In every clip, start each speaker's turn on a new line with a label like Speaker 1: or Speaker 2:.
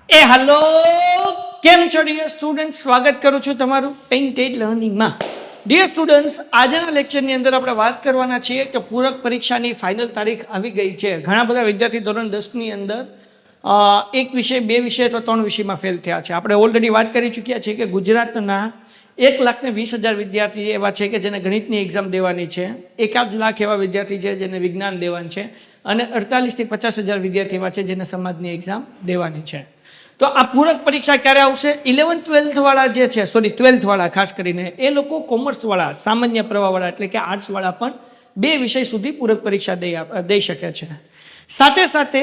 Speaker 1: Hello, કેમ છો dear student? સ્વાગત કરું છું તમારું પેઇન્ટેડ લર્નિંગમાં. ડિયર સ્ટુડન્ટ્સ, આજના લેક્ચરની અંદર આપણે વાત કરવાના છીએ કે પૂરક પરીક્ષાની ફાઇનલ તારીખ આવી ગઈ છે. ઘણા બધા વિદ્યાર્થી ધોરણ 10ની અંદર એક વિષય, બે વિષય અથવા 3 વિષયમાં ફેલ થયા છે. આપણે ઓલરેડી વાત કરી ચૂક્યા છીએ કે ગુજરાતના 1,20,000 વિદ્યાર્થી એવા છે કે જેને ગણિતની એક્ઝામ દેવાની છે, 1,000 લાખ એવા વિદ્યાર્થી છે જેને વિજ્ઞાન દેવાનું છે, અને 48,000 થી 50,000 વિદ્યાર્થી એવા છે જેને સમાજની એક્ઝામ દેવાની છે. તો આ પૂરક પરીક્ષા ક્યારે આવશે? 11th-12th વાળા જે છે, 12th વાળા ખાસ કરીને, એ લોકો કોમર્સ વાળા, સામાન્ય પ્રવાહ વાળા એટલે કે આર્ટ્સ વાળા પણ 2 વિષય સુધી પૂરક પરીક્ષા દઈ શકે છે. સાથે સાથે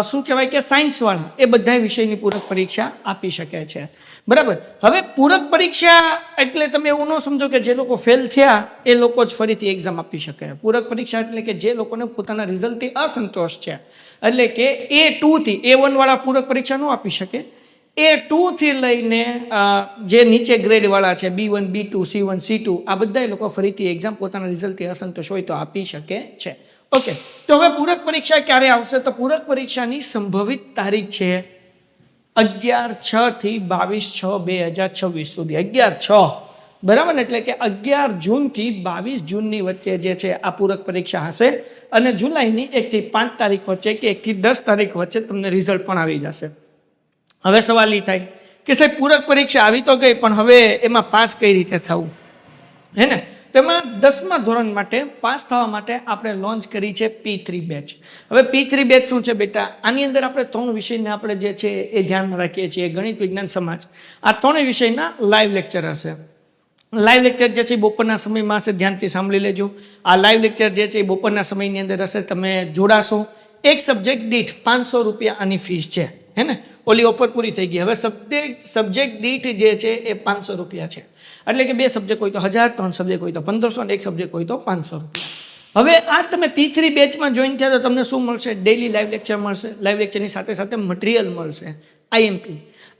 Speaker 1: શું કહેવાય કે સાયન્સ વાળા એ બધા વિષયની પૂરક પરીક્ષા આપી શકે છે. બરાબર. હવે પૂરક પરીક્ષા એટલે તમે એવું ન સમજો કે જે લોકો ફેલ થયા એ લોકો જ ફરીથી એક્ઝામ આપી શકે. પૂરક પરીક્ષા એટલે કે જે લોકોને પોતાના રિઝલ્ટથી અસંતોષ છે, એટલે કે A2 થી A1 વાળા પૂરક પરીક્ષા ન આપી શકે. A2 થી લઈને જે નીચે ગ્રેડ વાળા છે, B1, B2, C1, C2, આ બધા લોકો ફરીથી એક્ઝામ પોતાના રિઝલ્ટથી અસંતોષ હોય તો આપી શકે છે. ઓકે, તો હવે પૂરક પરીક્ષા ક્યારે આવશે? તો પૂરક પરીક્ષાની સંભવિત તારીખ છે 11/6 થી 22/6/2026 સુધી. 11/6, બરાબર ને? એટલે કે 11 જૂનથી 22 જૂનની વચ્ચે જે છે આ પૂરક પરીક્ષા હશે. અને જુલાઈની 1 થી 5 તારીખ વચ્ચે કે 1 થી 10 તારીખ વચ્ચે તમને રિઝલ્ટ પણ આવી જશે. હવે સવાલ એ થાય કે સાહેબ પૂરક પરીક્ષા આવી તો ગઈ, પણ હવે એમાં પાસ કઈ રીતે થવું? હે ને? તેમાં 10મા ધોરણ માટે પાસ થવા માટે આપણે લોન્ચ કરી છે P3 બેચ. હવે P3 બેચ શું છે બેટા? આની અંદર આપણે 3 વિષયને આપણે જે છે એ ધ્યાનમાં રાખીએ છીએ. ગણિત, વિજ્ઞાન, સમાજ, આ 3 વિષયના લાઈવ લેક્ચર હશે. લાઈવ લેક્ચર જે છે બપોરના સમયમાં હશે, ધ્યાનથી સાંભળી લેજો. આ લાઈવ લેક્ચર જે છે બપોરના સમયની અંદર હશે. તમે જોડાશો. એક સબ્જેક્ટ દીઠ 500 રૂપિયા આની ફીસ છે, હે ને? ઓલી ઓફર પૂરી થઈ ગઈ. હવે સબ્જેક્ટ દીઠ જે છે એ 500 રૂપિયા છે. એટલે કે 2 સબ્જેક્ટ હોય તો 1000, 3 સબ્જેક્ટ હોય તો 1500 અને 1 સબ્જેક્ટ હોય તો 500 રૂપિયા. હવે આ તમે P3 બેચમાં જોઈન થયા તો તમને શું મળશે? ડેઈલી લાઈવ લેક્ચર મળશે. લાઈવ લેક્ચરની સાથે સાથે મટીરિયલ મળશે, IMP.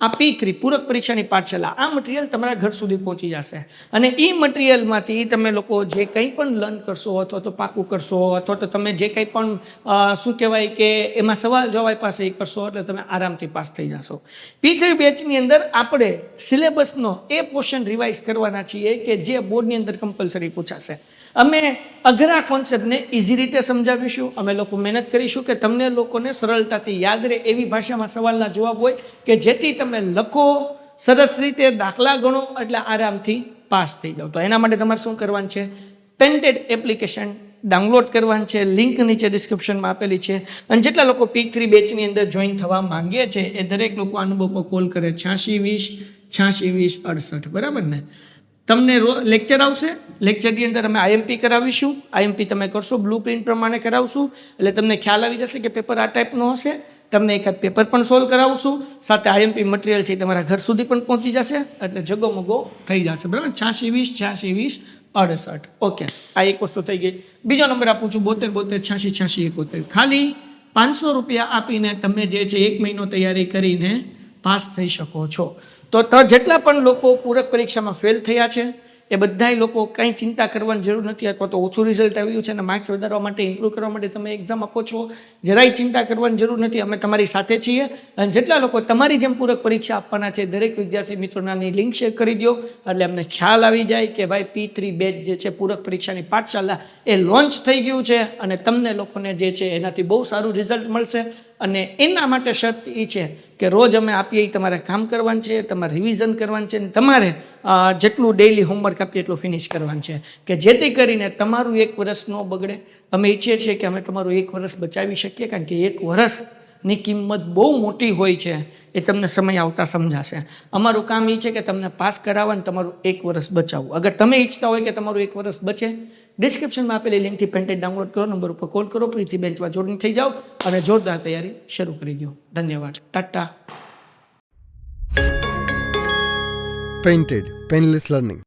Speaker 1: આ P3 પૂરક પરીક્ષાની પાઠશાલા, આ મટીરિયલ તમારા ઘર સુધી પહોંચી જશે. અને એ મટીરિયલમાંથી તમે લોકો જે કંઈ પણ લર્ન કરશો અથવા તો પાકું કરશો, અથવા તો તમે જે કંઈ પણ શું કહેવાય કે એમાં સવાલ જવાબ પાસે એ કરશો એટલે તમે આરામથી પાસ થઈ જશો. P3 બેચની અંદર આપણે સિલેબસનો એ પોર્શન રિવાઇઝ કરવાના છીએ કે જે બોર્ડની અંદર કમ્પલસરી પૂછાશે. અમે અઘરા કોન્સેપ્ટને ઇઝી રીતે સમજાવીશું. અમે લોકો મહેનત કરીશું કે તમને લોકોને સરળતાથી યાદ રહે એવી ભાષામાં સવાલના જવાબ હોય કે જેથી તમે લખો, સરસ રીતે દાખલા ગણો એટલે આરામથી પાસ થઈ જાઓ. તો એના માટે તમારે શું કરવાનું છે? પેન્ટેડ એપ્લિકેશન ડાઉનલોડ કરવાનું છે. લિંક નીચે ડિસ્ક્રિપ્શનમાં આપેલી છે. અને જેટલા લોકો P3 બેચની અંદર જોઈન થવા માંગે છે એ દરેક લોકો આ નંબર પર કોલ કરે, 8620 8620 68. બરાબર ને? તમને લેક્ચર આવશે. લેક્ચરની અંદર અમે IMP કરાવીશું. IMP તમે કરશો, બ્લુ પ્રિન્ટ પ્રમાણે કરાવશું એટલે તમને ખ્યાલ આવી જશે કે પેપર આ ટાઈપનો હશે. તમને એકાદ પેપર પણ સોલ્વ કરાવશું. સાથે IMP મટીરિયલ છે તમારા ઘર સુધી પણ પહોંચી જશે એટલે જગોમગો થઈ જશે. બરાબર? 8620 8620 68. ઓકે, આ એક વસ્તુ થઈ ગઈ. બીજો નંબર આપું છું 72 72 86 86 71. ખાલી 500 રૂપિયા આપીને તમે જે છે 1 મહિનો તૈયારી કરીને પાસ થઈ શકો છો. તો જેટલા પણ લોકો પૂરક પરીક્ષામાં ફેલ થયા છે એ બધાય લોકો કંઈ ચિંતા કરવાની જરૂર નથી. અથવા તો ઓછું રિઝલ્ટ આવ્યું છે અને માર્ક્સ વધારવા માટે, ઇમ્પ્રૂવ કરવા માટે તમે એક્ઝામ આપો છો, જરાય ચિંતા કરવાની જરૂર નથી. અમે તમારી સાથે છીએ. અને જેટલા લોકો તમારી જેમ પૂરક પરીક્ષા આપવાના છે દરેક વિદ્યાર્થી મિત્રોનાની લિંક શેર કરી દો એટલે અમને ખ્યાલ આવી જાય કે ભાઈ P3 બેચ જે છે પૂરક પરીક્ષાની પાઠશાલા એ લોન્ચ થઈ ગયું છે અને તમને લોકોને જે છે એનાથી બહુ સારું રિઝલ્ટ મળશે. અને એના માટે શરત એ છે કે રોજ અમે આપીએ એ તમારે કામ કરવાનું છે, તમારે રિવિઝન કરવાનું છે, અને તમારે જેટલું ડેઇલી હોમવર્ક આપીએ એટલું ફિનિશ કરવાનું છે કે જેથી કરીને તમારું 1 વર્ષ ન બગડે. અમે ઈચ્છીએ છીએ કે અમે તમારું 1 વર્ષ બચાવી શકીએ, કારણ કે 1 વર્ષની કિંમત બહુ મોટી હોય છે. એ તમને સમય આવતા સમજાશે. અમારું કામ એ છે કે તમને પાસ કરાવવા અને તમારું 1 વર્ષ બચાવવું. અગર તમે ઈચ્છતા હોય કે તમારું 1 વર્ષ બચે, ડિસ્ક્રિપ્શનમાં આપેલી લિંકથી પેન્ટેડ ડાઉનલોડ કરો, નંબર ઉપર કોલ કરો, P3 બેચમાં જોઈન થઈ જાઓ અને જોરદાર તૈયારી શરૂ કરી દો. ધન્યવાદ. ટાટા.
Speaker 2: Painted Painless Learning.